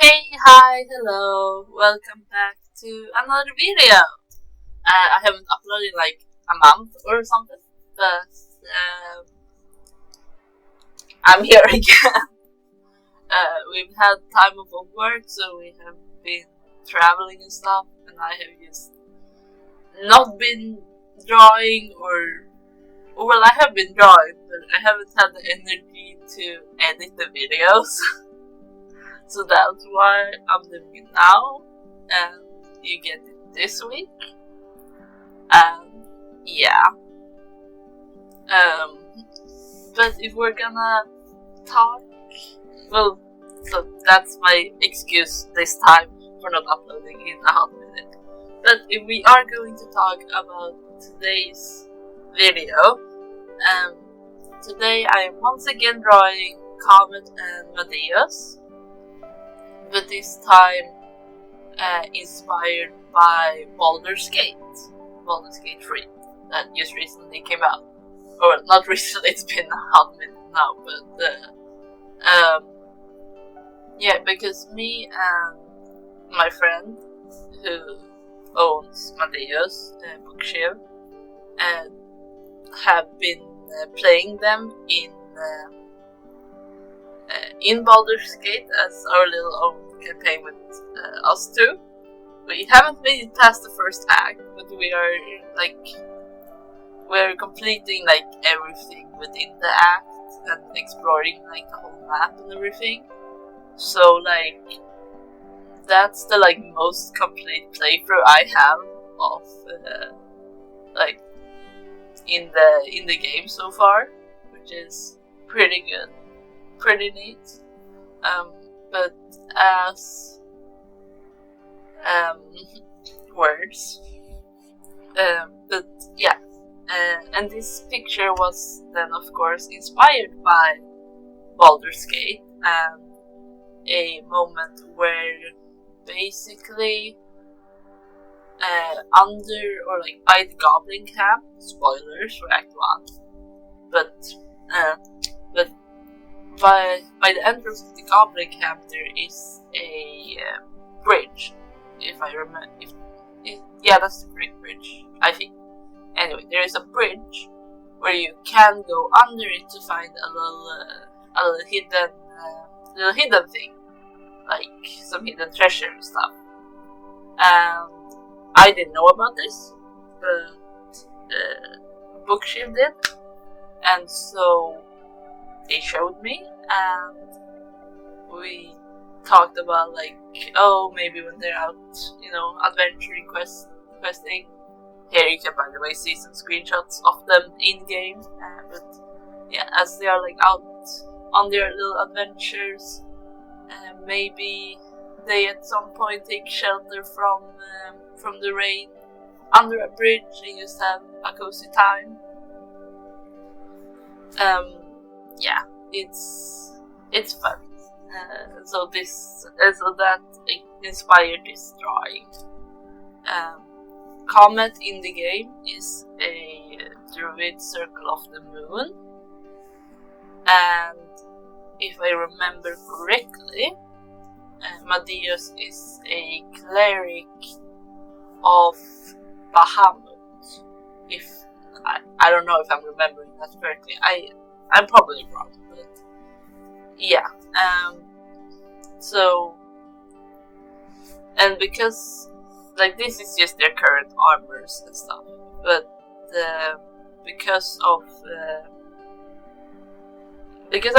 Hey, hi, hello, welcome back to another video. I haven't uploaded in like a month or something, but I'm here again. We've had time off of work, so we have been traveling and stuff, and I have just not been drawing well, I have been drawing, but I haven't had the energy to edit the videos. So that's why I'm doing it now, and you get it this week. And yeah. But if we're gonna talk, well, so that's my excuse this time for not uploading in a hot minute. But if we are going to talk about today's video, today I am once again drawing Comet and Madeus. But this time inspired by Baldur's Gate 3, that just recently came out. Or not recently, it's been a hot minute now, but yeah, because me and my friend who owns Madeus Bookshelf have been playing them in Baldur's Gate as our little own campaign with us two. We haven't made it past the first act, but we're completing like everything within the act and exploring like the whole map and everything. So like that's the like most complete playthrough I have of like in the game so far, which is pretty good. Pretty neat, but as words, but yeah, and this picture was then of course inspired by Baldur's Gate and a moment where basically under or like by the Goblin camp, spoilers for Act 1, but by the entrance of the Goblin camp, there is a bridge. If I remember, yeah, that's the correct bridge, I think. Anyway, there is a bridge where you can go under it to find a little hidden thing, like some hidden treasure and stuff. And I didn't know about this, but Bookshelf did, and so they showed me, and we talked about like, oh, maybe when they're out, adventuring questing. Here you can, by the way, see some screenshots of them in game. But yeah, as they are like out on their little adventures, maybe they at some point take shelter from the rain under a bridge and just have a cozy time. Yeah, it's fun. So that inspired this drawing. Comet in the game is a druid circle of the moon, and if I remember correctly, Madeus is a cleric of Bahamut. If I don't know if I'm remembering that correctly. I'm probably wrong, but yeah. So, and because like this is just their current armors and stuff, but because I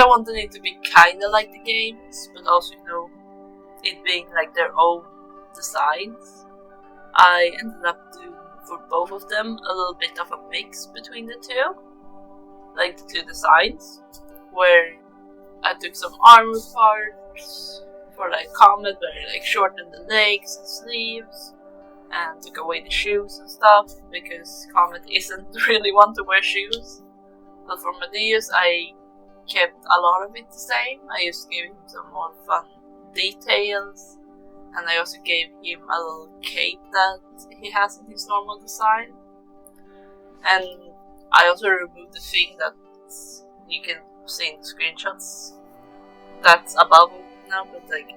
wanted it to be kind of like the games, but also it being like their own designs, I ended up doing for both of them a little bit of a mix between the two. Like the two designs, where I took some armor parts for like Comet, where I like shortened the legs and sleeves, and took away the shoes and stuff, because Comet isn't really one to wear shoes. But for Madeus, I kept a lot of it the same. I just gave him some more fun details, and I also gave him a little cape that he has in his normal design. And I also removed the thing that you can see in the screenshots that's above it now, but like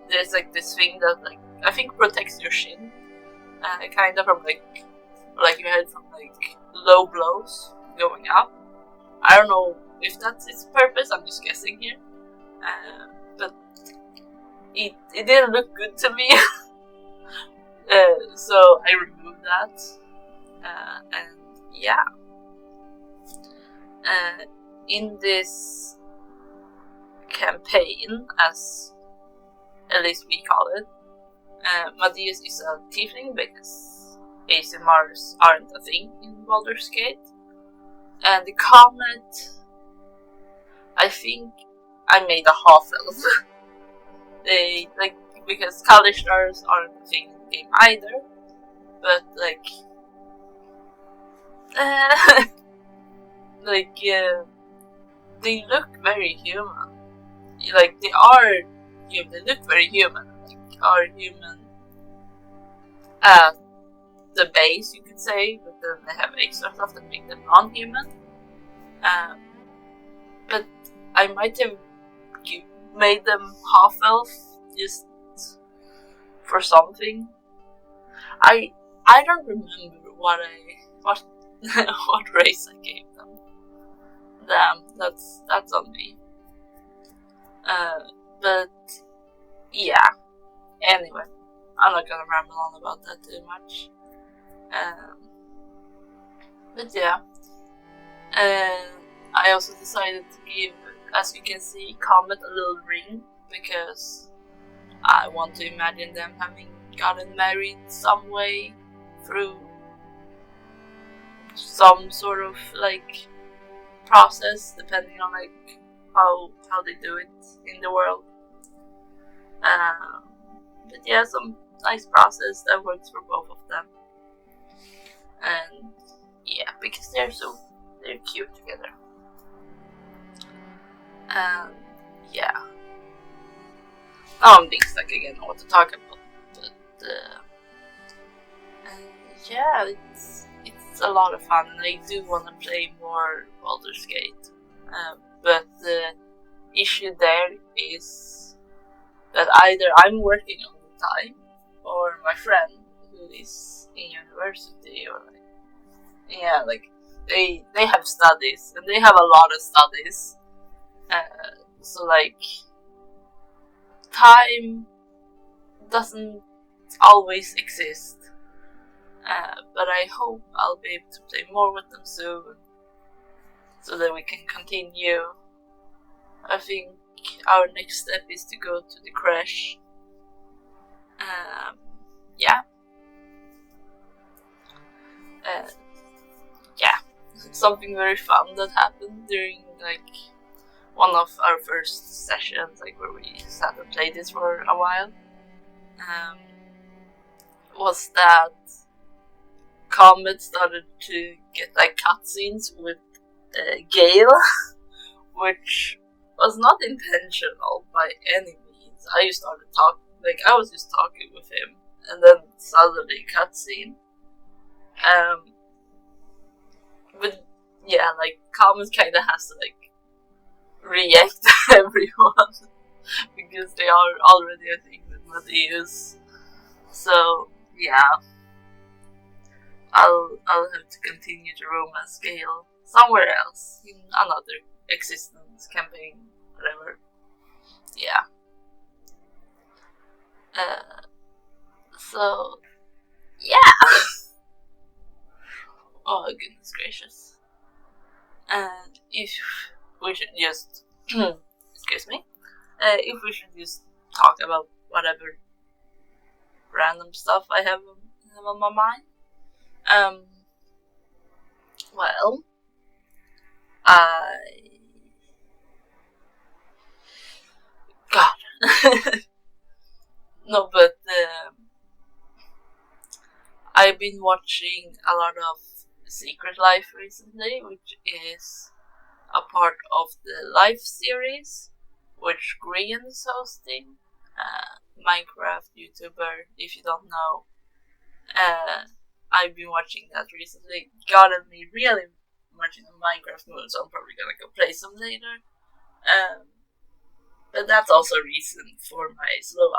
there's like this thing that like I think protects your shin, kind of from like your head from like low blows going up. I don't know if that's its purpose. I'm just guessing here, but it didn't look good to me, so I removed that, and yeah. In this campaign, as at least we call it, Matthias is a tiefling because ASMRs aren't a thing in Baldur's Gate. And the comet, I think I made a half-elf. They, like, because Kalishstars aren't a thing in the game either, but like, they look very human. Like, they look very human. Like, are human at the base, you could say, but then they have extra stuff that make them non-human. But I might have made them half-elf just for something. I don't remember what what race I gave them. Damn, that's on me. But yeah. Anyway, I'm not gonna ramble on about that too much. But yeah. I also decided to give, as you can see, Comet a little ring because I want to imagine them having gotten married some way through some sort of like process, depending on like how they do it in the world. But yeah, some nice process that works for both of them. And yeah, because they're cute together. And yeah. Now I'm being stuck again on what to talk about. But yeah, it's a lot of fun, and I do want to play more Baldur's Gate. But the issue there is that either I'm working all the time, or my friend who is in university, or like they have studies, and they have a lot of studies. So like time doesn't always exist. But I hope I'll be able to play more with them soon, so that we can continue. I think our next step is to go to the crash. Yeah. Yeah. Something very fun that happened during like one of our first sessions, like where we sat and played this for a while, was that Comet started to get like cutscenes with Gale, which was not intentional by any means. I was just talking with him, and then suddenly cutscene. But yeah, like Comet kinda has to like react to everyone because they are already a thing with Matthias. So yeah, I'll have to continue to romance Gale somewhere else in another existence campaign, whatever. Yeah. So yeah. Oh goodness gracious. And if we should just excuse me, if we should just talk about whatever random stuff I have on my mind. Well, God. No, but I've been watching a lot of Secret Life recently, which is a part of the Life series, which Grian is hosting. Minecraft YouTuber, if you don't know. I've been watching that recently. Gotten me really much in the Minecraft mood, so I'm probably gonna go play some later. But that's also a reason for my slow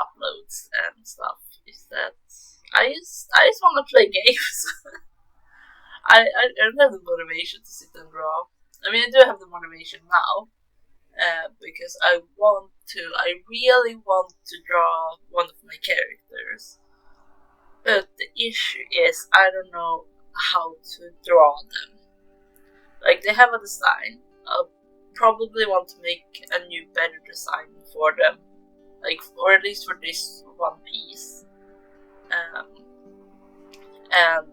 play games. I don't have the motivation to sit and draw. I mean, I do have the motivation now, because I really want to draw one of my characters. But the issue is, I don't know how to draw them. Like, they have a design. I'll probably want to make a new, better design for them. Like, or at least for this one piece. And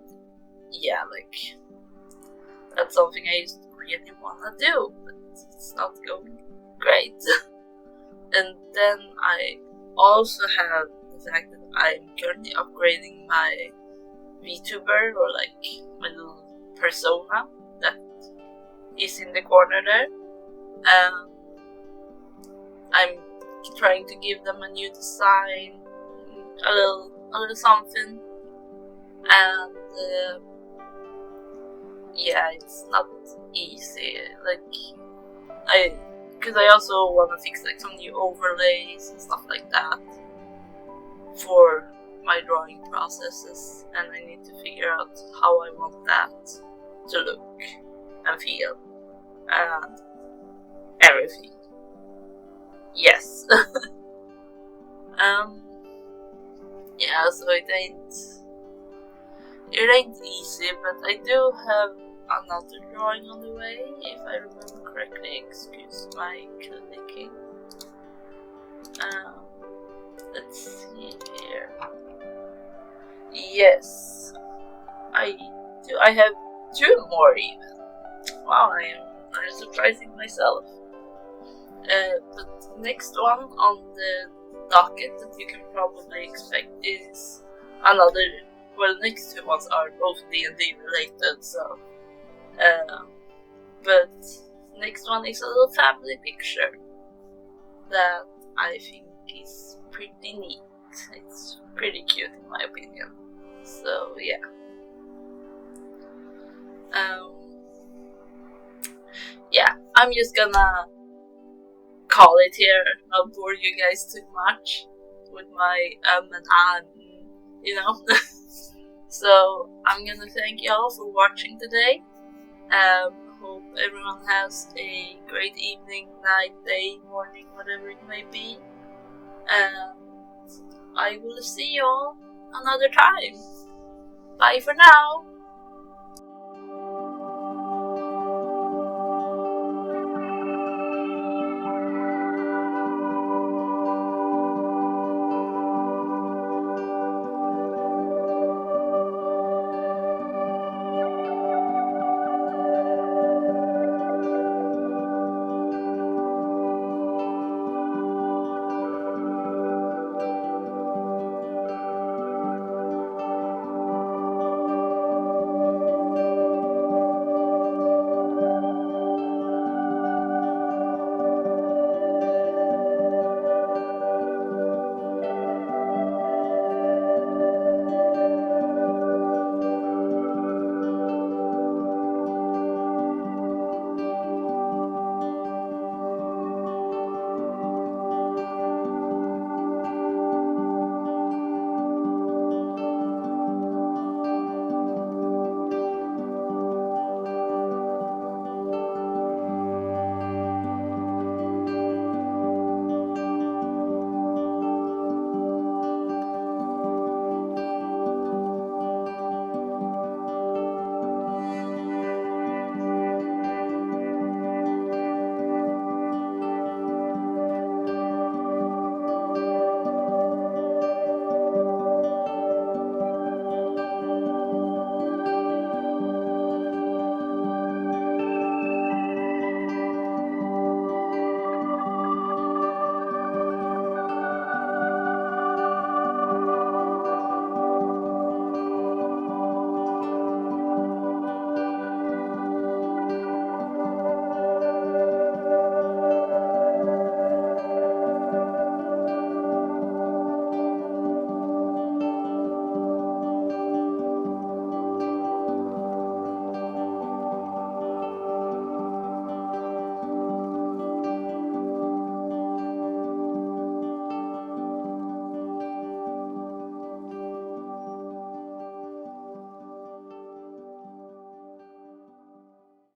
yeah, like, that's something I used to really want to do, but it's not going great. And then I also have the fact that I'm currently upgrading my VTuber, or like my little persona that is in the corner there. I'm trying to give them a new design, a little something, and yeah, it's not easy. Like, because I also want to fix like some new overlays and stuff like that for my drawing processes, and I need to figure out how I want that to look and feel and everything. Yes. Yeah, so it ain't easy, but I do have another drawing on the way, if I remember correctly. Excuse my clicking. Let's see here. Yes, I do. I have 2 more even. Wow, I'm surprising myself. But the next one on the docket that you can probably expect is another. Well, the next 2 ones are both D&D related, so. But next one is a little family picture that I think is pretty neat. It's pretty cute in my opinion. So yeah. Yeah, I'm just gonna call it here. Not bore you guys too much with my and you know. So I'm gonna thank y'all for watching today. Hope everyone has a great evening, night, day, morning, whatever it may be. And I will see y'all another time. Bye for now.